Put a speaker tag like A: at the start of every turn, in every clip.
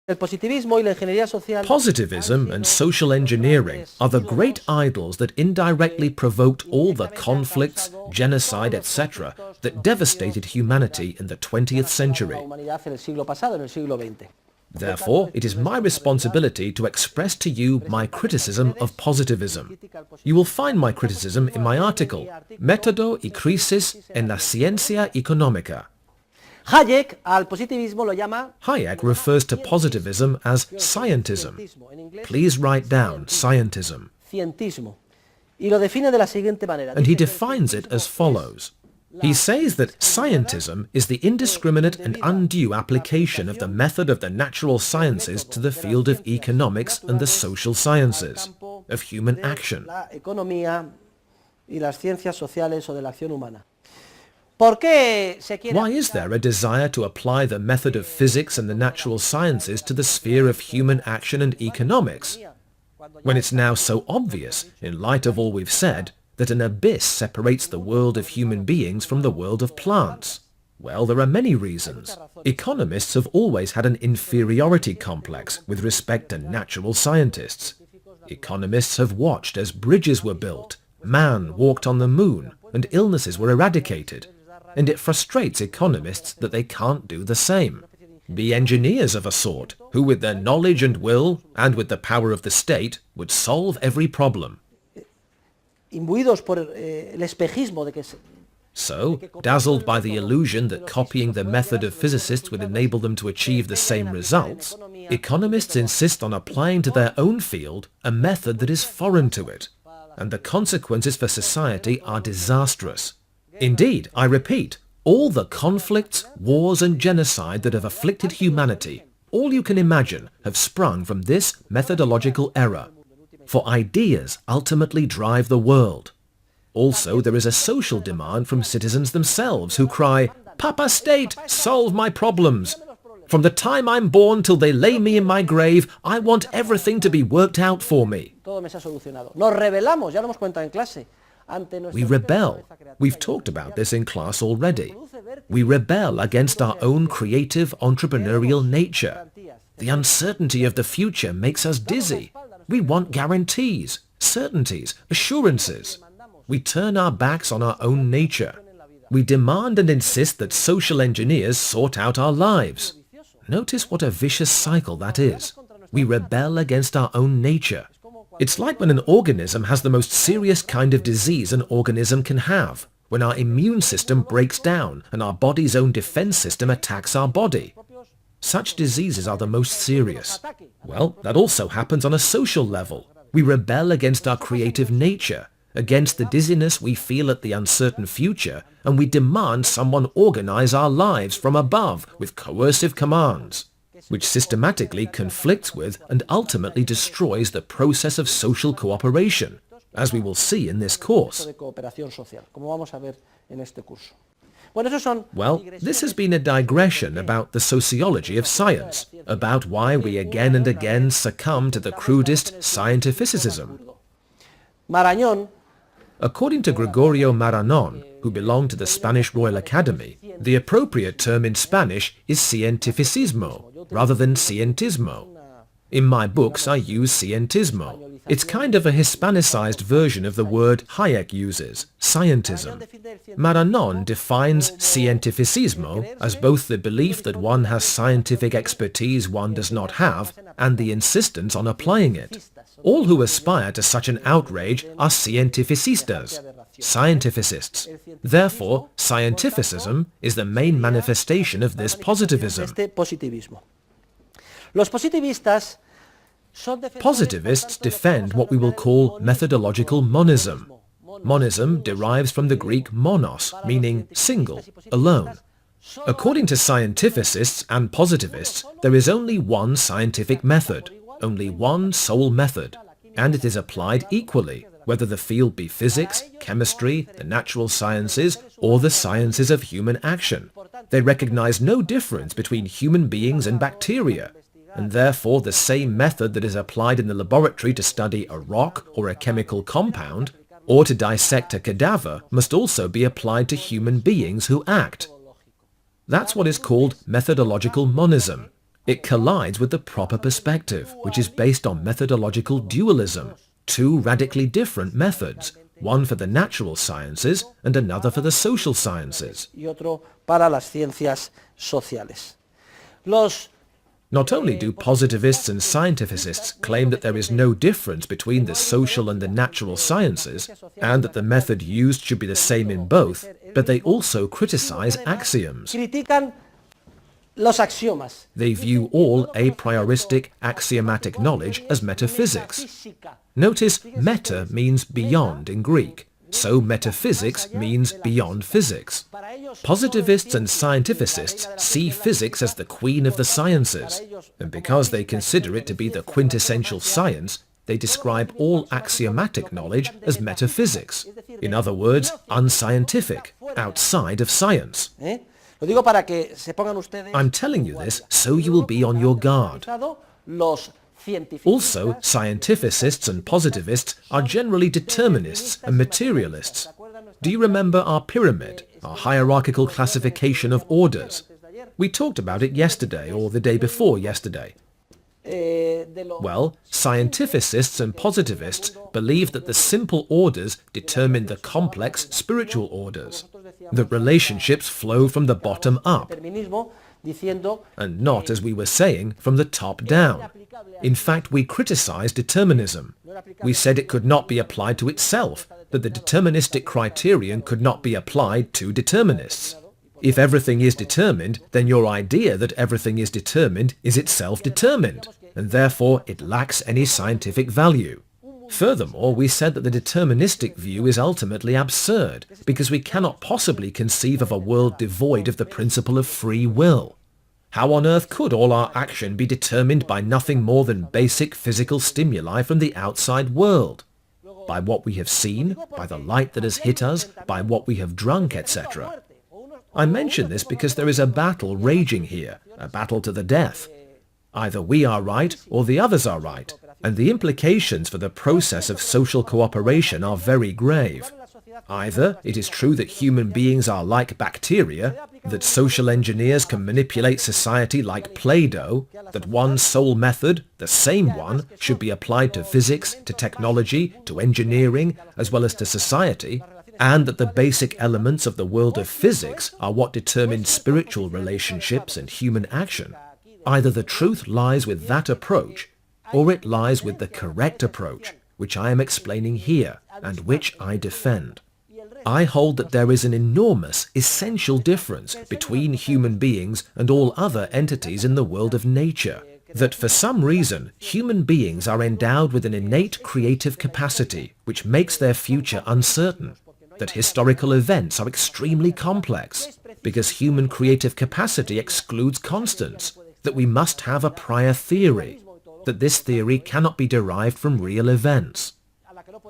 A: Positivism and social engineering are the great idols that indirectly provoked all the conflicts, genocide, etc. that devastated humanity in the 20th century. Therefore, it is my responsibility to express to you my criticism of positivism. You will find my criticism in my article, Método y crisis en la ciencia económica. Hayek refers to positivism as scientism. Please write down scientism. And he defines it as follows. He says that scientism is the indiscriminate and undue application of the method of the natural sciences to the field of economics and the social sciences, of human action. Why is there a desire to apply the method of physics and the natural sciences to the sphere of human action and economics, when it's now so obvious, in light of all we've said, that an abyss separates the world of human beings from the world of plants? Well, there are many reasons. Economists have always had an inferiority complex with respect to natural scientists. Economists have watched as bridges were built, man walked on the moon, and illnesses were eradicated. And it frustrates economists that they can't do the same. Be engineers of a sort, who with their knowledge and will, and with the power of the state, would solve every problem. So, dazzled by the illusion that copying the method of physicists would enable them to achieve the same results, economists insist on applying to their own field a method that is foreign to it, and the consequences for society are disastrous. Indeed, I repeat, all the conflicts, wars and genocide that have afflicted humanity, all you can imagine, have sprung from this methodological error. For ideas ultimately drive the world. Also, there is a social demand from citizens themselves who cry, "Papa State, solve my problems. From the time I'm born till they lay me in my grave, I want everything to be worked out for me." We rebel. We've talked about this in class already. We rebel against our own creative entrepreneurial nature. The uncertainty of the future makes us dizzy. We want guarantees, certainties, assurances. We turn our backs on our own nature. We demand and insist that social engineers sort out our lives. Notice what a vicious cycle that is. We rebel against our own nature. It's like when an organism has the most serious kind of disease an organism can have, when our immune system breaks down and our body's own defense system attacks our body. Such diseases are the most serious. Well, that also happens on a social level. We rebel against our creative nature, against the dizziness we feel at the uncertain future, and we demand someone organize our lives from above with coercive commands, which systematically conflicts with and ultimately destroys the process of social cooperation, as we will see in this course. Well, this has been a digression about the sociology of science, about why we again and again succumb to the crudest scientificism. According to Gregorio Marañón, who belonged to the Spanish Royal Academy, the appropriate term in Spanish is cientificismo, rather than scientismo. In my books I use scientismo. It's kind of a Hispanicized version of the word Hayek uses, scientism. Marañón defines scientificismo as both the belief that one has scientific expertise one does not have and the insistence on applying it. All who aspire to such an outrage are scientificistas, scientificists. Therefore, scientificism is the main manifestation of this positivism. Positivists defend what we will call methodological monism. Monism derives from the Greek monos, meaning single, alone. According to scientificists and positivists, there is only one scientific method, only one sole method, and it is applied equally, whether the field be physics, chemistry, the natural sciences, or the sciences of human action. They recognize no difference between human beings and bacteria, and therefore the same method that is applied in the laboratory to study a rock or a chemical compound, or to dissect a cadaver, must also be applied to human beings who act. That's what is called methodological monism, It collides with the proper perspective, which is based on methodological dualism, two radically different methods, one for the natural sciences and another for the social sciences. Not only do positivists and scientificists claim that there is no difference between the social and the natural sciences, and that the method used should be the same in both, but they also criticize axioms. They view all a prioristic axiomatic knowledge as metaphysics. Notice meta means beyond in Greek, so metaphysics means beyond physics. Positivists and scientificists see physics as the queen of the sciences, and because they consider it to be the quintessential science, they describe all axiomatic knowledge as metaphysics. In other words, unscientific, outside of science. I'm telling you this so you will be on your guard. Also, scientificists and positivists are generally determinists and materialists. Do you remember our pyramid, our hierarchical classification of orders? We talked about it yesterday or the day before yesterday. Well, scientificists and positivists believe that the simple orders determine the complex spiritual orders, that relationships flow from the bottom up, and not, as we were saying, from the top down. In fact, we criticized determinism. We said it could not be applied to itself, that the deterministic criterion could not be applied to determinists. If everything is determined, then your idea that everything is determined is itself determined, and therefore it lacks any scientific value. Furthermore, we said that the deterministic view is ultimately absurd, because we cannot possibly conceive of a world devoid of the principle of free will. How on earth could all our action be determined by nothing more than basic physical stimuli from the outside world? By what we have seen, by the light that has hit us, by what we have drunk, etc. I mention this because there is a battle raging here, a battle to the death. Either we are right or the others are right, and the implications for the process of social cooperation are very grave. Either it is true that human beings are like bacteria, that social engineers can manipulate society like Play-Doh, that one sole method, the same one, should be applied to physics, to technology, to engineering, as well as to society, and that the basic elements of the world of physics are what determine spiritual relationships and human action. Either the truth lies with that approach, or it lies with the correct approach, which I am explaining here, and which I defend. I hold that there is an enormous, essential difference between human beings and all other entities in the world of nature, that for some reason human beings are endowed with an innate creative capacity which makes their future uncertain, that historical events are extremely complex, because human creative capacity excludes constants, that we must have a prior theory, that this theory cannot be derived from real events.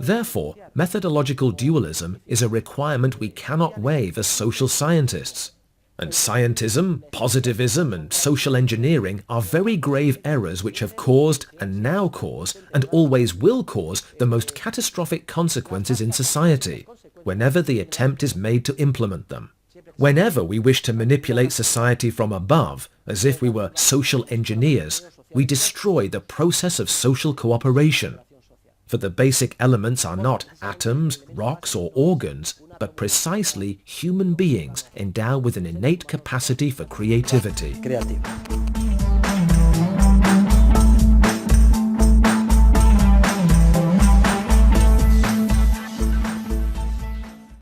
A: Therefore, methodological dualism is a requirement we cannot waive as social scientists. And scientism, positivism, and social engineering are very grave errors which have caused, and now cause, and always will cause the most catastrophic consequences in society, whenever the attempt is made to implement them. Whenever we wish to manipulate society from above, as if we were social engineers, we destroy the process of social cooperation. For the basic elements are not atoms, rocks, or organs, but precisely human beings endowed with an innate capacity for creativity.